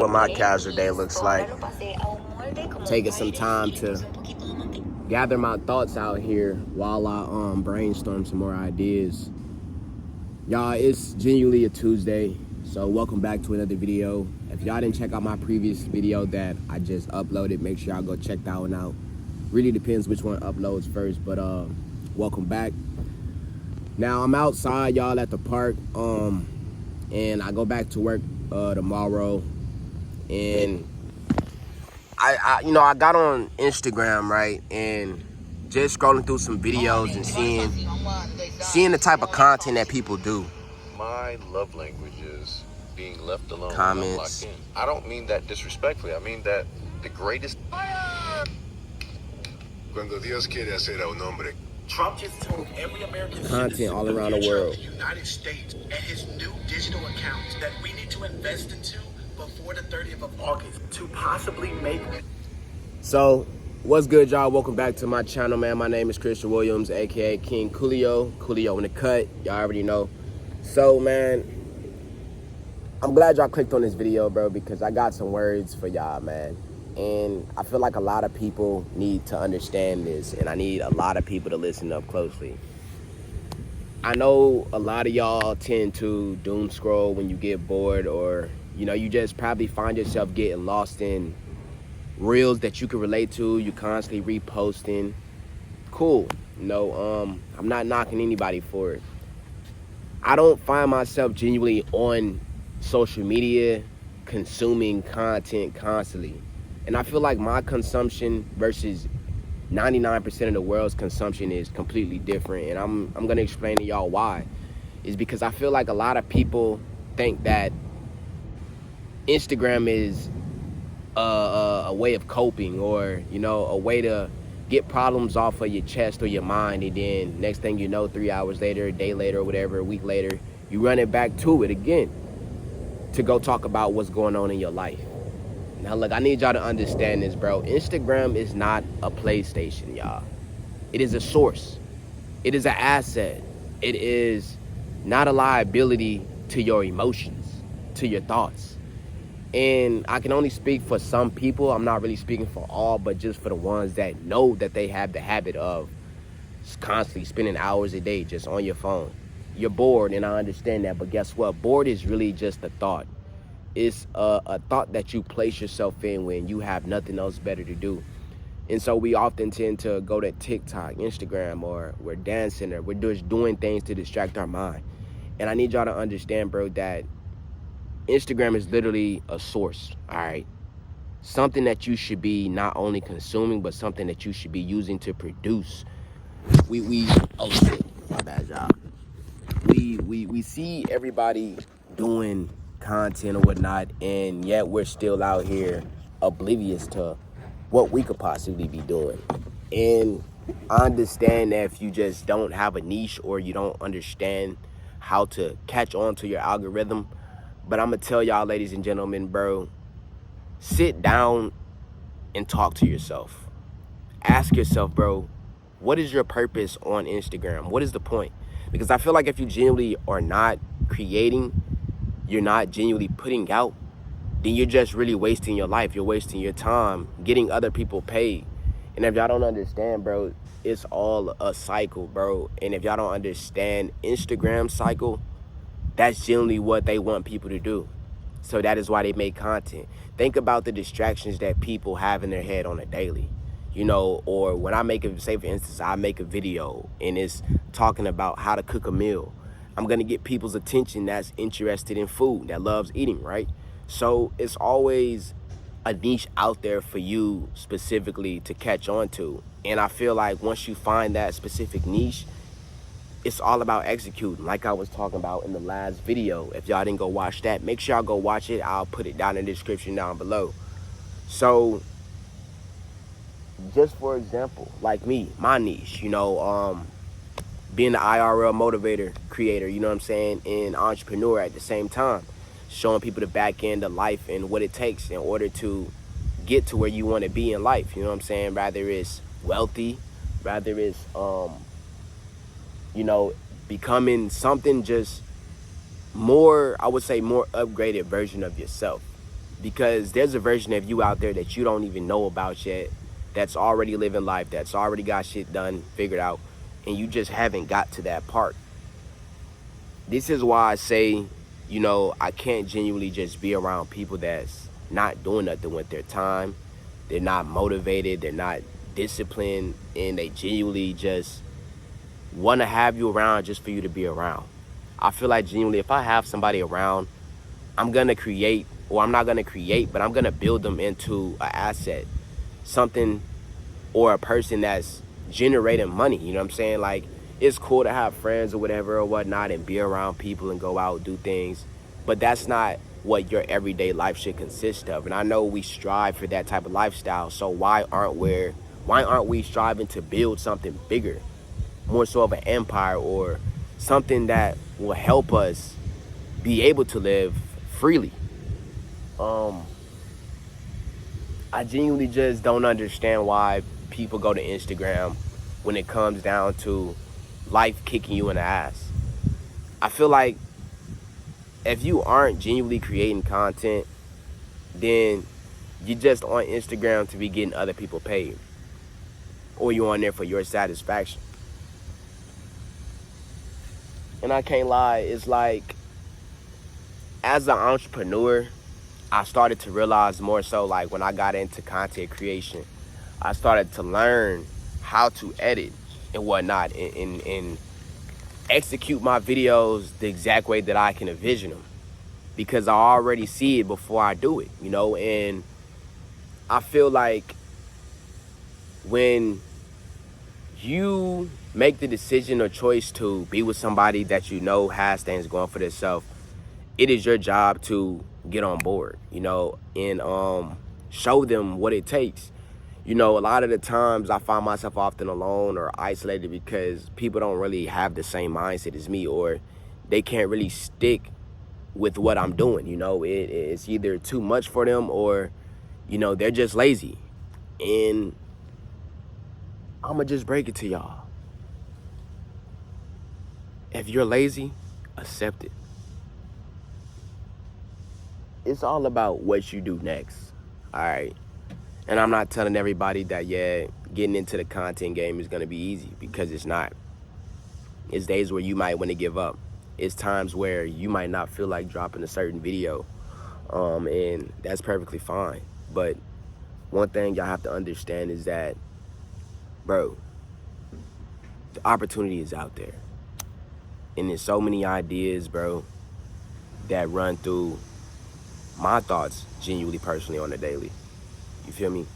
what my casual day looks like. Taking some time to gather my thoughts out here while I brainstorm some more ideas. Y'all, it's genuinely a Tuesday, so welcome back to another video. If y'all didn't check out my previous video that I just uploaded, make sure y'all go check that one out. Really depends which one uploads first, but welcome back. Now I'm outside, y'all, at the park, and I go back to work tomorrow. And I got on Instagram, right, and just scrolling through some videos and seeing the type of content that people do. My love language is being left alone. Comments. I don't mean that disrespectfully. I mean that the greatest. Cuando Dios quiere hacer a un hombre. Trump just told every American Content all around the world. The United States and his new digital accounts that we need to invest into before the 30th of August to possibly make. So, what's good, y'all? Welcome back to my channel, man. My name is Christian Williams, aka King Coolio. Coolio in the cut. Y'all already know. So, man, I'm glad y'all clicked on this video, bro, because I got some words for y'all, man. And I feel like a lot of people need to understand this, and I need a lot of people to listen up closely. I know a lot of y'all tend to doom scroll when you get bored, or, you just probably find yourself getting lost in reels that you can relate to. You constantly reposting. Cool. I'm not knocking anybody for it. I don't find myself genuinely on social media consuming content constantly. And I feel like my consumption versus 99% of the world's consumption is completely different. And I'm going to explain to y'all why. Is because I feel like a lot of people think that Instagram is a way of coping, or, a way to get problems off of your chest or your mind. And then next thing you know, 3 hours later, a day later, or whatever, a week later, you run it back to it again to go talk about what's going on in your life. Now, look, I need y'all to understand this, bro. Instagram is not a PlayStation, y'all. It is a source. It is an asset. It is not a liability to your emotions, to your thoughts. And I can only speak for some people. I'm not really speaking for all, but just for the ones that know that they have the habit of constantly spending hours a day just on your phone. You're bored, and I understand that, but guess what? Bored is really just a thought. It's a thought that you place yourself in when you have nothing else better to do. And so we often tend to go to TikTok, Instagram, or we're dancing, or we're just doing things to distract our mind. And I need y'all to understand, bro, that Instagram is literally a source, all right? Something that you should be not only consuming, but something that you should be using to produce. Oh shit, my bad, y'all. We see everybody doing content or whatnot, and yet we're still out here oblivious to what we could possibly be doing. And I understand that if you just don't have a niche, or you don't understand how to catch on to your algorithm, but I'm gonna tell y'all, ladies and gentlemen, bro, sit down and talk to yourself. Ask yourself, bro, what is your purpose on Instagram? What is the point? Because I feel like if you genuinely are not creating, you're not genuinely putting out, then you're just really wasting your life. You're wasting your time getting other people paid. And if y'all don't understand, bro, it's all a cycle, bro. And if y'all don't understand Instagram cycle, that's generally what they want people to do. So that is why they make content. Think about the distractions that people have in their head on a daily. Or when I say for instance, I make a video and it's talking about how to cook a meal. I'm going to get people's attention that's interested in food, that loves eating, right? So it's always a niche out there for you specifically to catch on to. And I feel like once you find that specific niche, it's all about executing, like I was talking about in the last video. If y'all didn't go watch that, make sure y'all go watch it. I'll put it down in the description down below. So, just for example, like me, my niche, being the IRL motivator, creator, you know what I'm saying, and entrepreneur at the same time, showing people the back end of life and what it takes in order to get to where you want to be in life, you know what I'm saying, rather it's wealthy, rather it's, becoming something just more, I would say, more upgraded version of yourself. because there's a version of you out there that you don't even know about yet, that's already living life, that's already got shit done, figured out, and you just haven't got to that part. This is why I say, you know, I can't genuinely just be around people that's not doing nothing with their time. They're not motivated, they're not disciplined, and they genuinely just want to have you around just for you to be around. I feel like genuinely, if I have somebody around, I'm gonna create, or I'm not gonna create, but I'm gonna build them into an asset, something, or a person that's generating money. You know what I'm saying? Like, it's cool to have friends or whatever or whatnot and be around people and go out, do things, but that's not what your everyday life should consist of. And I know we strive for that type of lifestyle, so why aren't we striving to build something bigger, more so of an empire, or something that will help us be able to live freely? I genuinely just don't understand why people go to Instagram when it comes down to life kicking you in the ass. I feel like if you aren't genuinely creating content, then you're just on Instagram to be getting other people paid, or you're on there for your satisfaction. And I can't lie, it's like, as an entrepreneur, I started to realize more so, like, when I got into content creation, I started to learn how to edit and whatnot, and execute my videos the exact way that I can envision them, because I already see it before I do it, you know. And I feel like when you make the decision or choice to be with somebody that you know has things going for themselves, it is your job to get on board, you know, and show them what it takes. You know, a lot of the times I find myself often alone or isolated because people don't really have the same mindset as me, or they can't really stick with what I'm doing. You know, it's either too much for them, or, you know, they're just lazy. And I'ma just break it to y'all. If you're lazy, accept it. It's all about what you do next, all right? And I'm not telling everybody that, yeah, getting into the content game is gonna be easy, because it's not. It's days where you might wanna give up. It's times where you might not feel like dropping a certain video, and that's perfectly fine. But one thing y'all have to understand is that, bro, the opportunity is out there. And there's so many ideas, bro, that run through my thoughts genuinely, personally, on the daily. You feel me?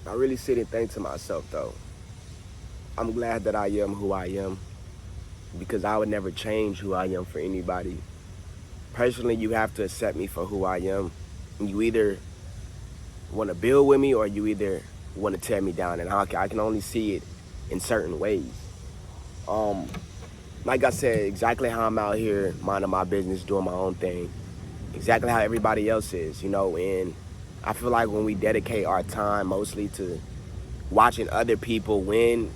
I really sit and think to myself, though, I'm glad that I am who I am, because I would never change who I am for anybody. Personally, you have to accept me for who I am. You either want to build with me, or you either want to tear me down, and I can only see it in certain ways. Like I said, exactly how I'm out here minding my business, doing my own thing, exactly how everybody else is, you know. And I feel like when we dedicate our time mostly to watching other people win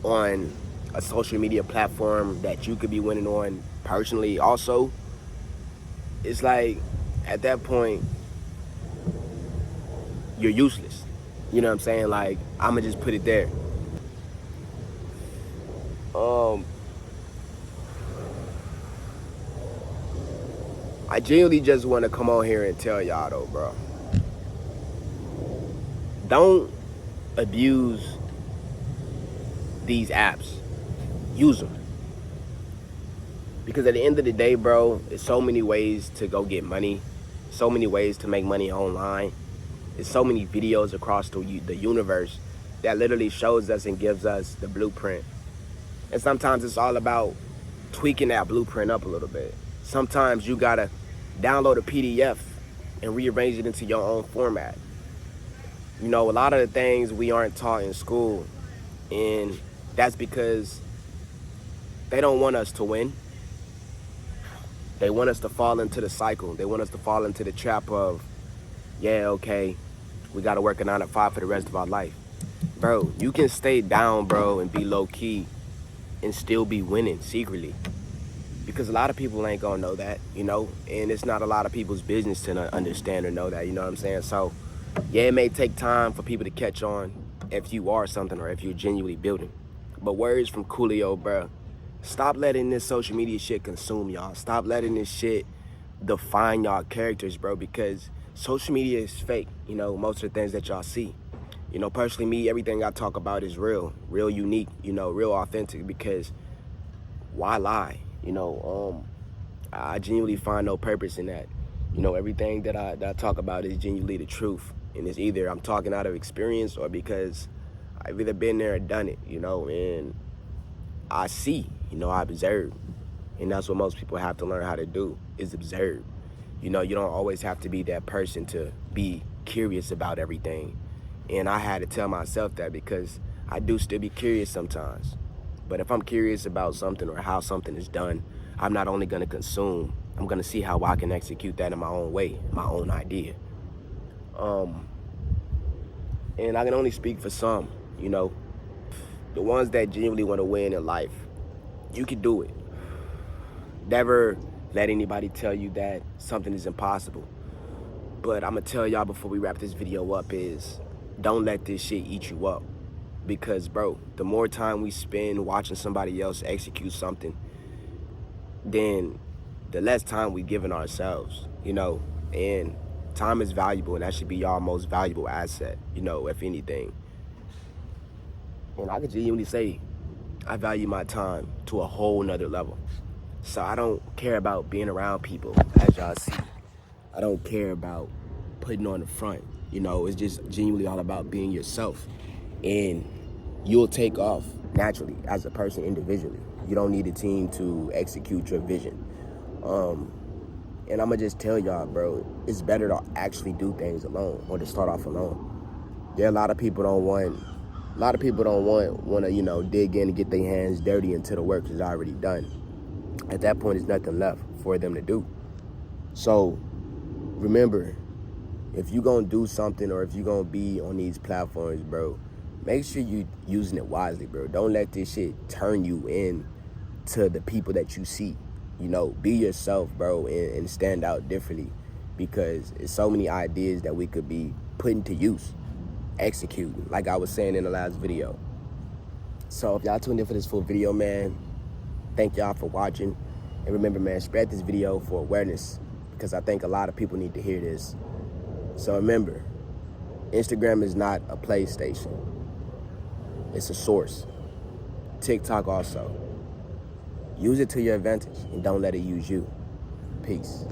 on a social media platform that you could be winning on personally also, it's like, at that point, you're useless. You know what I'm saying? Like, I'ma just put it there. I genuinely just want to come on here and tell y'all, though, bro, don't abuse these apps. Use them. Because at the end of the day, bro, there's so many ways to go get money, so many ways to make money online. There's so many videos across the universe that literally shows us and gives us the blueprint. And sometimes it's all about tweaking that blueprint up a little bit. Sometimes you gotta download a PDF and rearrange it into your own format. You know, a lot of the things we aren't taught in school, and that's because they don't want us to win. They want us to fall into the cycle. They want us to fall into the trap of, yeah, okay, we gotta work a 9 to 5 for the rest of our life. Bro, you can stay down, bro, and be low key and still be winning secretly. Because a lot of people ain't gonna know that, you know, and it's not a lot of people's business to understand or know that, you know what I'm saying? So, yeah, it may take time for people to catch on if you are something or if you're genuinely building. But words from Coolio, bro. Stop letting this social media shit consume y'all. Stop letting this shit define y'all characters, bro, because social media is fake, you know, most of the things that y'all see. You know, personally, me, everything I talk about is real unique, you know, real authentic, because why lie? You know, I genuinely find no purpose in that. You know, everything that I talk about is genuinely the truth. And it's either I'm talking out of experience or because I've either been there or done it, you know, and I see, you know, I observe. And that's what most people have to learn how to do, is observe. You know, you don't always have to be that person to be curious about everything. And I had to tell myself that, because I do still be curious sometimes. But if I'm curious about something or how something is done, I'm not only gonna consume, I'm gonna see how I can execute that in my own way, my own idea. And I can only speak for some, you know, the ones that genuinely wanna win in life. You can do it. Never let anybody tell you that something is impossible. But I'm gonna tell y'all before we wrap this video up is, don't let this shit eat you up. Because, bro, the more time we spend watching somebody else execute something, then the less time we give in ourselves, you know. And time is valuable, and that should be y'all most valuable asset, you know, if anything. And I can genuinely say I value my time to a whole nother level. So I don't care about being around people, as y'all see. I don't care about putting on the front. You know, it's just genuinely all about being yourself. And you'll take off naturally as a person individually. You don't need a team to execute your vision. And I'm gonna just tell y'all, bro, it's better to actually do things alone or to start off alone. There are a lot of people don't want to, you know, dig in and get their hands dirty until the work is already done. At that point, there's nothing left for them to do. So remember, if you gonna do something or if you gonna be on these platforms, bro, make sure you using it wisely, bro. Don't let this shit turn you in to the people that you see. You know, be yourself, bro, and stand out differently, because there's so many ideas that we could be putting to use, executing, like I was saying in the last video. So if y'all tuned in for this full video, man, thank y'all for watching. And remember, man, spread this video for awareness, because I think a lot of people need to hear this. So remember, Instagram is not a PlayStation. It's a source. TikTok also. Use it to your advantage and don't let it use you. Peace.